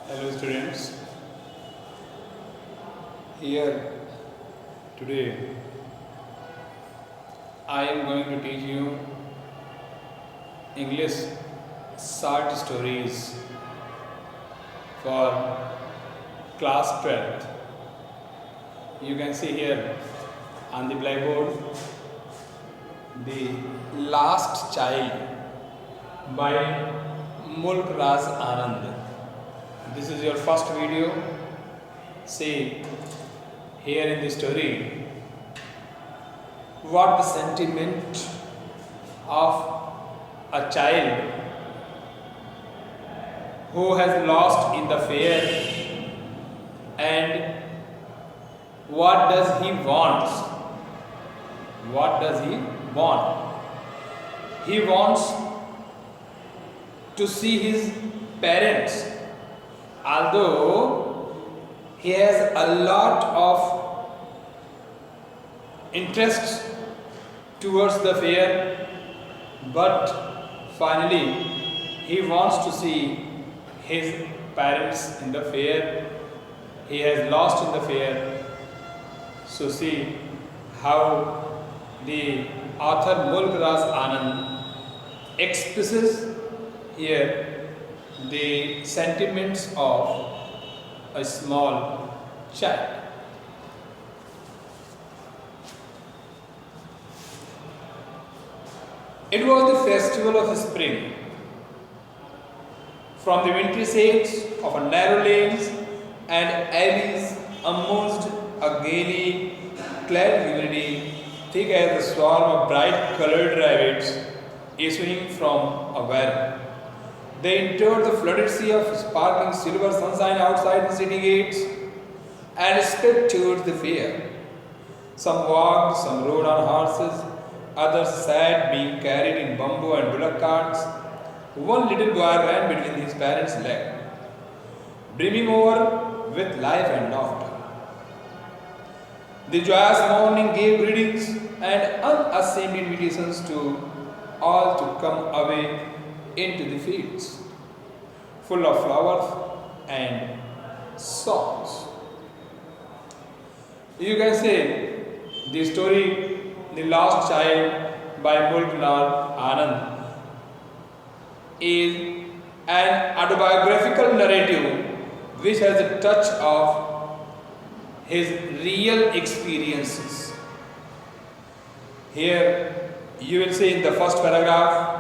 Hello students, here today I am going to teach you English short stories for class 12th. You can see here on the blackboard the Last Child by Mulk Raj Anand. This is your first video. See here in the story what the sentiment of a child who has lost in the fair, and what does he want? What does he want? He wants to see his parents. Although he has a lot of interest towards the fair, but finally he wants to see his parents in the fair. He has lost in the fair. So see how the author Mulk Raj Anand expresses here the sentiments of a small child. It was the festival of spring. From the wintry shades of a narrow lanes and alleys amongst a gaily clad community, thick as a swarm of bright colored rabbits issuing from a well. They entered the flooded sea of sparkling silver sunshine outside the city gates and sped towards the fair. Some walked, some rode on horses, others sat being carried in bamboo and bullock carts. One little boy ran between his parents' legs, brimming over with life and laughter. The joyous morning gave greetings and unashamed invitations to all to come away into the fields, full of flowers and songs. You can say the story The Last Child by Mulk Raj Anand is an autobiographical narrative which has a touch of his real experiences. Here you will see in the first paragraph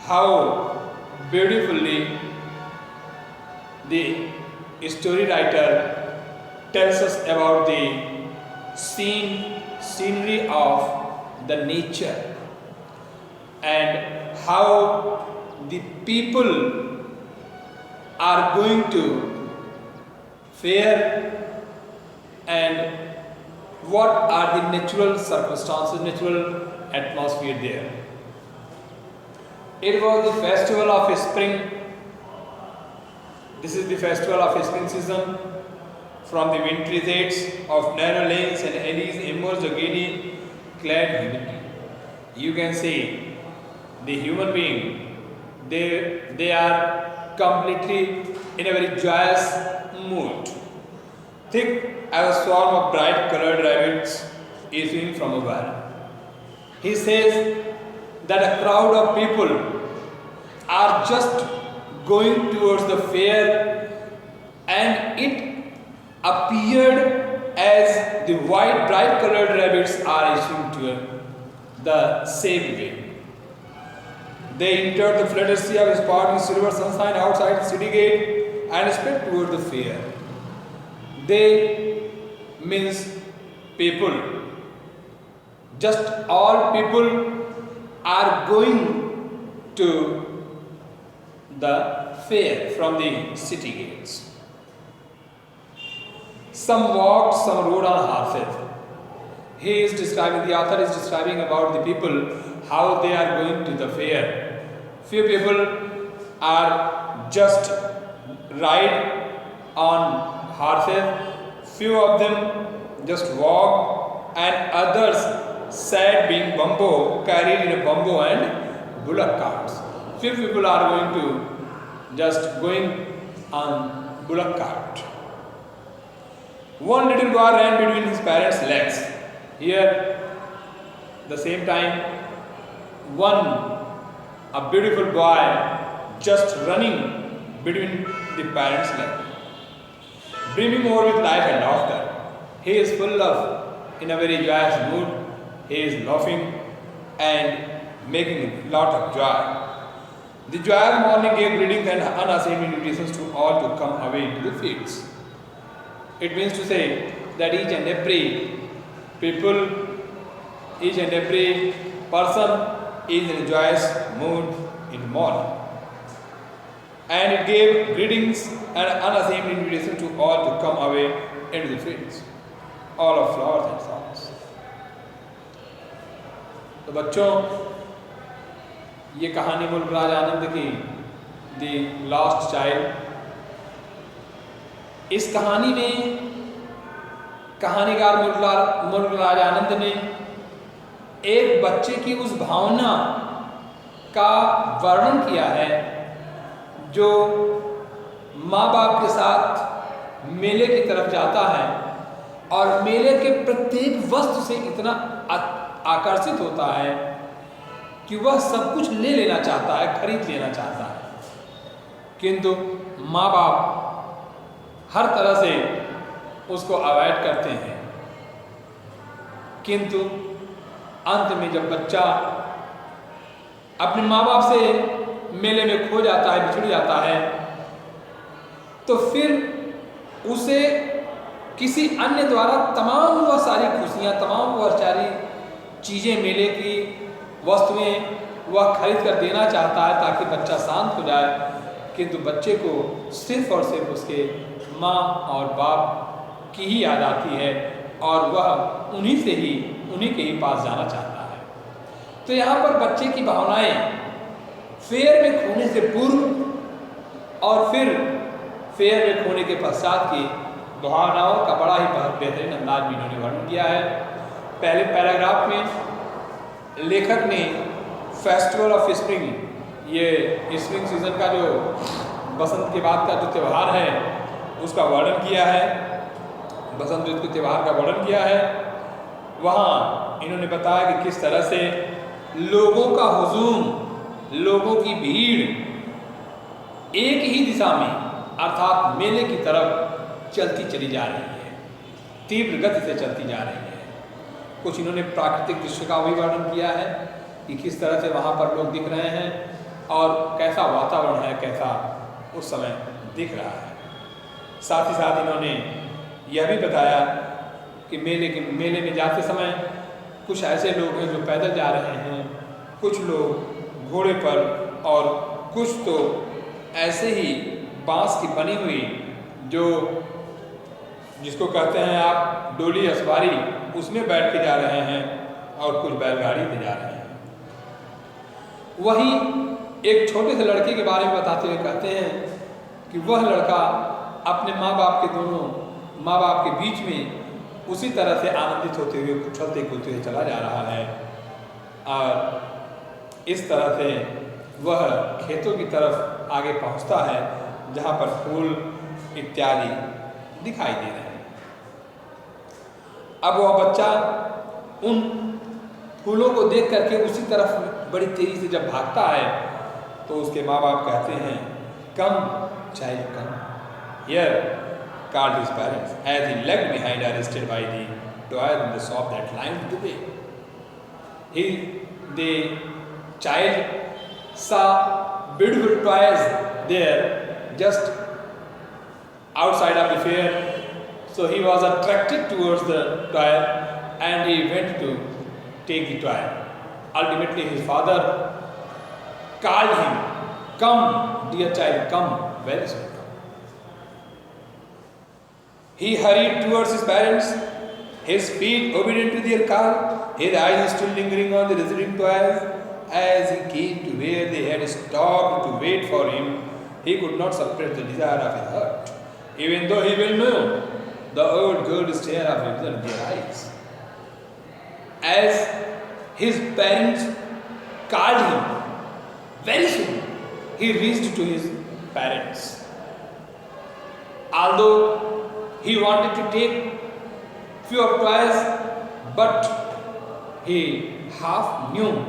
how beautifully the story writer tells us about the scenery of the nature and how the people are going to fair and what are the natural circumstances, natural atmosphere there. It was the festival of spring. This is the festival of spring season. From the wintry shades of narrow lanes and alleys emerged a gaily clad humanity. You can see the human being. They are completely in a very joyous mood. Thick as a swarm of bright colored rabbits issuing from a well. He says that a crowd of people are just going towards the fair, and it appeared as the white bright colored rabbits are issuing to the same way. They entered the flooded sea of sparkling silver sunshine outside the city gate and sped toward the fair. They means people. Just all people are going to the fair from the city gates. Some walked, some rode on horses. The author is describing about the people, how they are going to the fair. Few people are just ride on horses, few of them just walk, and others sat being bamboo, carried in a bamboo and bullock carts. Few people are going to just going on bullock cart. One little boy ran between his parents' legs. Here, the same time, a beautiful boy just running between the parents' legs, brimming over with life and laughter. He is full of, in a very joyous mood. He is laughing and making a lot of joy. The joyous morning gave greetings and unashamed invitations to all to come away into the fields. It means to say that each and every person is in a joyous mood in the morning. And it gave greetings and unashamed invitation to all to come away into the fields, all of flowers and songs. तो बच्चों, ये कहानी मुल्कराज आनंद की the last child. इस कहानी में कहानीकार मुल्कराज आनंद ने एक बच्चे की उस भावना का वर्णन किया है जो माँ बाप के साथ मेले की तरफ जाता है और मेले के प्रत्येक वस्तु से इतना आकर्षित होता है कि वह सब कुछ ले लेना चाहता है, खरीद लेना चाहता है, किंतु माँ बाप हर तरह से उसको अवॉइड करते हैं। किंतु अंत में जब बच्चा अपने माँ बाप से मेले में खो जाता है, बिछड़ जाता है, तो फिर उसे किसी अन्य द्वारा तमाम वह सारी खुशियाँ, तमाम वह सारी चीज़ें, मेले की वस्तुएं वह खरीद कर देना चाहता है ताकि बच्चा शांत हो जाए, किंतु बच्चे को सिर्फ और सिर्फ उसके माँ और बाप की ही याद आती है और वह उन्हीं के ही पास जाना चाहता है। तो यहाँ पर बच्चे की भावनाएं फेयर में खोने से पूर्व और फिर फेयर में खोने के पश्चात की भावनाओं का बड़ा ही बेहतरीन अंदाज में इन्होंने वर्णन किया है। पहले पैराग्राफ में लेखक ने फेस्टिवल ऑफ स्प्रिंग, ये स्प्रिंग सीजन का जो बसंत के बाद का जो त्यौहार है उसका वर्णन किया है, बसंत ऋतु के त्यौहार का वर्णन किया है। वहाँ इन्होंने बताया कि किस तरह से लोगों का हुजूम, लोगों की भीड़ एक ही दिशा में अर्थात मेले की तरफ चलती चली जा रही है, तीव्र गति से चलती जा रही है। कुछ इन्होंने प्राकृतिक दृश्य का भी वर्णन किया है कि किस तरह से वहाँ पर लोग दिख रहे हैं और कैसा वातावरण है, कैसा उस समय दिख रहा है। साथ ही साथ इन्होंने यह भी बताया कि मेले में जाते समय कुछ ऐसे लोग हैं जो पैदल जा रहे हैं, कुछ लोग घोड़े पर और कुछ तो ऐसे ही बांस की बनी हुई जिसको कहते हैं आप डोली असवारी, उसमें बैठ के जा रहे हैं और कुछ बैलगाड़ी पे जा रहे हैं। वहीं एक छोटे से लड़के के बारे में बताते हुए कहते हैं कि वह लड़का अपने माँ बाप के बीच में उसी तरह से आनंदित होते हुए, उछलते कूदते हुए चला जा रहा है और इस तरह से वह खेतों की तरफ आगे पहुँचता है जहाँ पर फूल इत्यादि दिखाई दे रहे हैं। अब वह बच्चा उन फूलों को देख करके उसी तरफ बड़ी तेजी से जब भागता है तो उसके माँ बाप कहते हैं, come child come. Here called his parents as he lagged behind, arrested by the toys in the shop that lined the way. The child saw beautiful toys there just outside of the fair, so he was attracted towards the toy and he went to take the toy. Ultimately his father called him, come dear child, come very soon. He hurried towards his parents, his feet obedient to their call, his eyes still lingering on the receding toys. As he came to where they had stopped to wait for him, he could not suppress the desire of his heart, even though he well knew the old girl's stare of reflection in their eyes. As his parents called him, very soon he reached to his parents. Although he wanted to take few of toys, but he half knew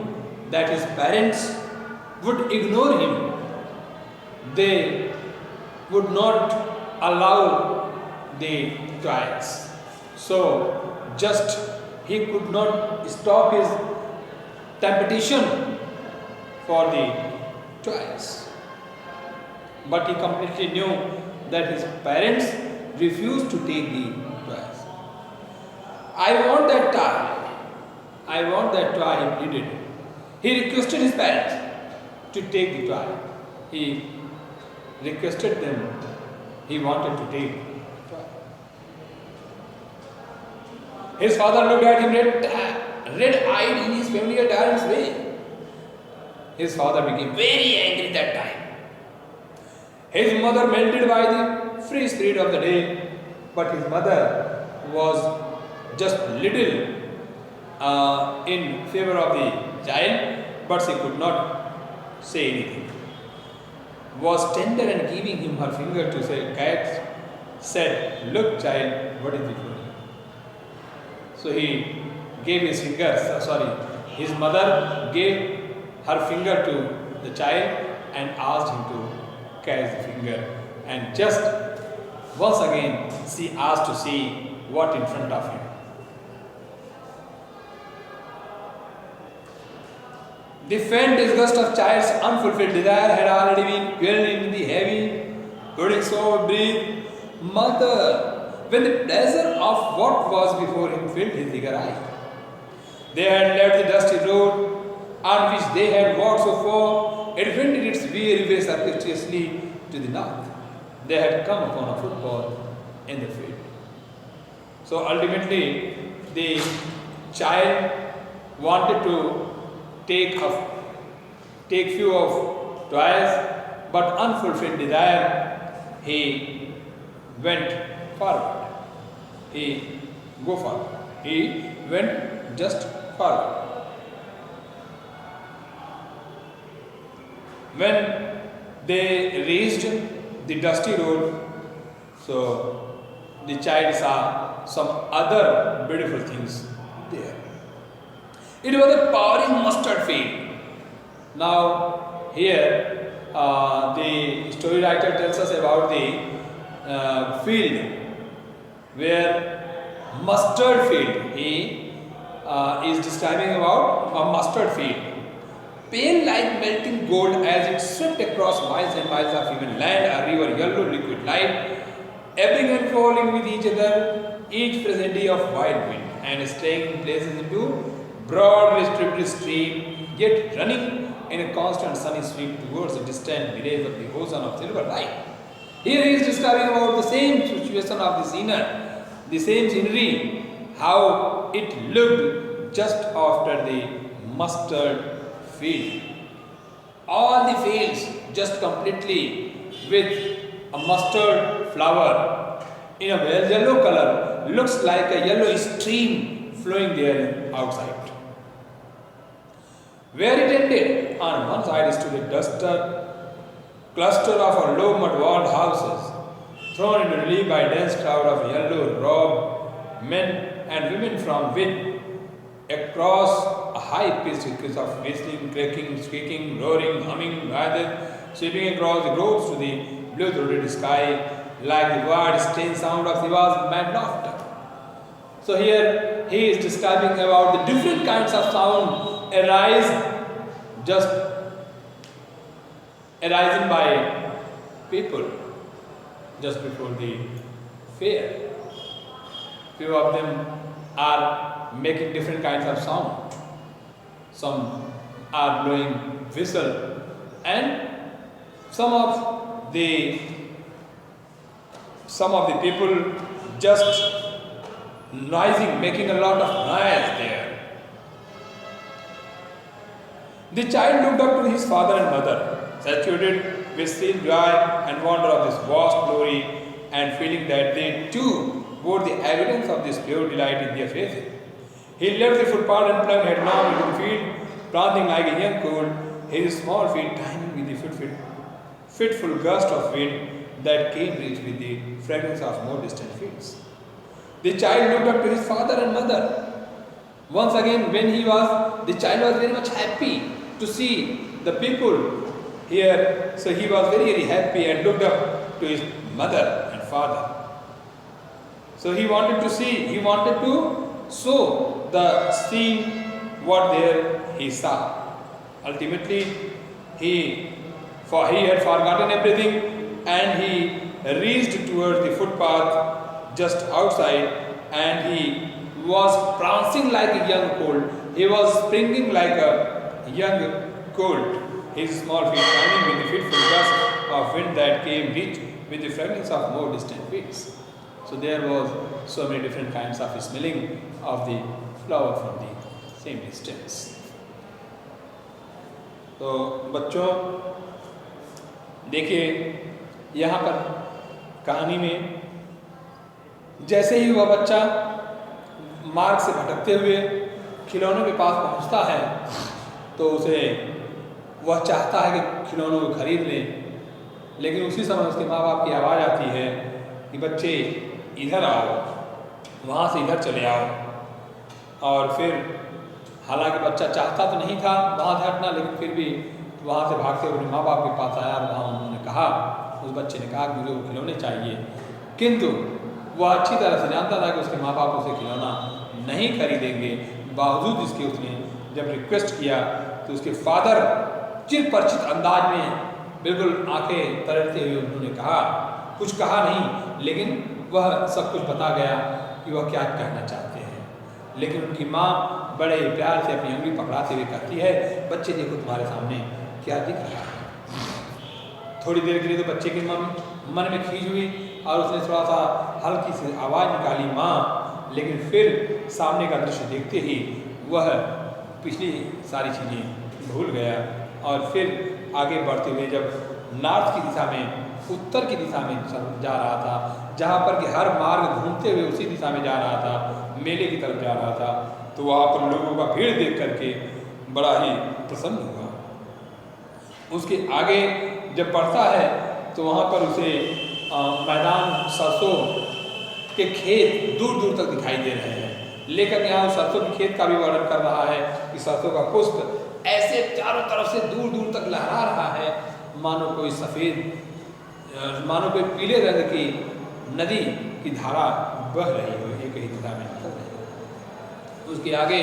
that his parents would ignore him. They would not allow the toys. So just he could not stop his temptation for the toys. But he completely knew that his parents refused to take the toys. I want that toy. I want that toy, he pleaded. He requested his parents to take the toy. He requested them. He wanted to take the toy. His father looked at him red-eyed in his familiar tyrant's way. His father became very angry that time. His mother melted by the free spirit of the day, but his mother was just little in favor of the child, but she could not say anything. Was tender and giving him her finger to say, cat, said, look child, what is before you? So he gave his finger, his mother gave her finger to the child and asked him to catch the finger. And just once again, she asked to see what in front of him. The faint disgust of child's unfulfilled desire had already been quelled in the heavy, brooding soul of breath. Mother, when the pleasure of what was before him filled his eager eye. They had left the dusty road on which they had walked so far. It wended its weary way circuitously to the north. They had come upon a footpath in the field. So ultimately, the child wanted to take few of toys, but unfulfilled desire, he went forward. He went just forward. When they reached the dusty road, so the child saw some other beautiful things there. It was a powering mustard field. Now here the story writer tells us about the field where mustard field. He is describing about a mustard field. Pale like melting gold as it swept across miles and miles of even land, a river yellow liquid light, ebbing and falling with each other, each presently of wild wind, and straying in places into broad distributed stream, yet running in a constant sunny sweep towards the distant village of the ocean of silver light. Here he is describing about the same situation of the scenery, the same scenery, how it looked just after the mustard field. All the fields just completely with a mustard flower in a well yellow color, looks like a yellow stream flowing there outside. Where it ended, on one side stood a cluster of low mud-walled houses, thrown into relief by a dense crowd of yellow-robed men and women from which, across a high-pitched chorus of whistling, cracking, squeaking, roaring, humming, noises, sweeping across the groves to the blue-throated sky, like the wide, strange sound of Shiva's mad laughter. So here he is describing about the different kinds of sound arising by people just before the fair. Few of them are making different kinds of sound. Some are blowing whistle, and some of the people just noising, making a lot of noise there. The child looked up to his father and mother, saturated with still joy and wonder of this vast glory, and feeling that they too bore the evidence of this pure delight in their faces. He left the footpath and plunged headlong into the field, prancing like a young colt, his small feet timing with the fitful gust of wind that came rich with the fragrance of more distant fields. The child looked up to his father and mother. Once again, the child was very much happy to see the people here. So he was very, very happy and looked up to his mother and father. So he wanted to show the scene what there he saw. Ultimately, he had forgotten everything and he reached towards the footpath just outside, and he was prancing like a young colt. He was springing like a young colt, his small feet climbing with the fitful gust of wind that came rich with the fragrance of more distant fields. So there was so many different kinds of smelling of the flower from the same distance. तो बच्चों देखिए, यहाँ पर कहानी में जैसे ही वह बच्चा मार्ग से भटकते हुए खिलौनों के पास पहुँचता है तो वह चाहता है कि खिलौनों को खरीद ले, लेकिन उसी समय उसके माँ बाप की आवाज़ आती है कि बच्चे इधर आओ, वहाँ से इधर चले आओ। और फिर हालांकि बच्चा चाहता तो नहीं था वहाँ से हटना, लेकिन फिर भी वहाँ से भागते हुए अपने माँ बाप के पास आया और वहाँ उन्होंने कहा, उस बच्चे ने कहा कि मुझे वो खिलौने चाहिए। किंतु वह अच्छी तरह से जानता था कि उसके माँ बाप उसे खिलौना नहीं खरीदेंगे। बावजूद इसके उसने जब रिक्वेस्ट किया तो उसके फादर चिर परिचित अंदाज में बिल्कुल आंखें तरसते हुए उन्होंने कहा, कुछ कहा नहीं, लेकिन वह सब कुछ बता गया कि वह क्या कहना चाहते हैं। लेकिन उनकी माँ बड़े प्यार से अपनी उंगली पकड़ाते हुए कहती है, बच्चे देखो तुम्हारे सामने क्या दिख रहा है। थोड़ी देर के लिए तो बच्चे के मन में खींच हुई और उसने थोड़ा सा हल्की सी आवाज़ निकाली, माँ, लेकिन फिर सामने का दृश्य देखते ही वह पिछली सारी चीज़ें भूल गया और फिर आगे बढ़ते हुए जब नॉर्थ की दिशा में, उत्तर की दिशा में जा रहा था, जहाँ पर कि हर मार्ग घूमते हुए उसी दिशा में जा रहा था, मेले की तरफ जा रहा था, तो वहाँ पर लोगों का भीड़ देख करके बड़ा ही प्रसन्न हुआ। उसके आगे जब बढ़ता है तो वहाँ पर उसे मैदान, सरसों के खेत दूर दूर तक दिखाई दे रहे हैं। लेकिन यहाँ उस सरसों के खेत का भी वर्णन कर रहा है कि सरसों का पुष्प ऐसे चारों तरफ से दूर दूर तक लहरा रहा है, मानो कोई पीले रंग की नदी की धारा बह रही हो, एक ही दिशा में निकल रही हो। उसके आगे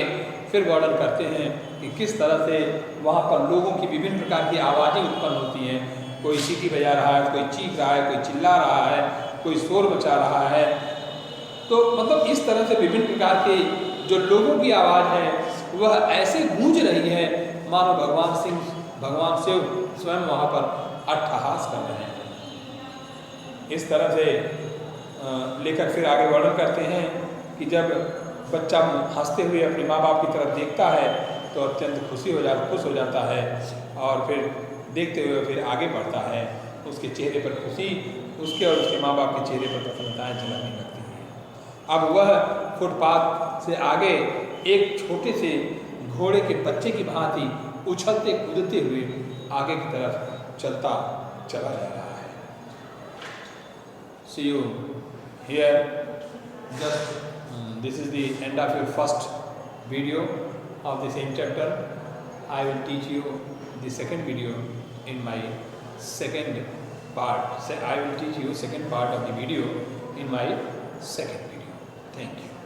फिर वर्णन करते हैं कि किस तरह से वहाँ पर लोगों की विभिन्न प्रकार की आवाज़ें उत्पन्न होती हैं। कोई सीटी बजा रहा है, कोई चीख रहा है, कोई चिल्ला रहा है, कोई शोर मचा रहा है। तो मतलब इस तरह से विभिन्न प्रकार के जो लोगों की आवाज़ है वह ऐसे गूंज रही है मानो भगवान शिव स्वयं वहाँ पर अट्टहास कर रहे हैं। इस तरह से लेकर फिर आगे वर्णन करते हैं कि जब बच्चा हंसते हुए अपने माँ बाप की तरफ देखता है तो अत्यंत खुश हो जाता है और फिर देखते हुए फिर आगे बढ़ता है। उसके चेहरे पर खुशी, उसके और उसके माँ बाप के चेहरे पर प्रसन्नताएं झलकने लगती हैं। अब वह फुटपाथ से आगे एक छोटे से घोड़े के बच्चे की भांति उछलते कूदते हुए आगे की तरफ चलता चला जा रहा है। See you here. Just this is the end of your first video of the same chapter. I will teach you the second video in my second part. I will teach you second part of the video in my second video. Thank you.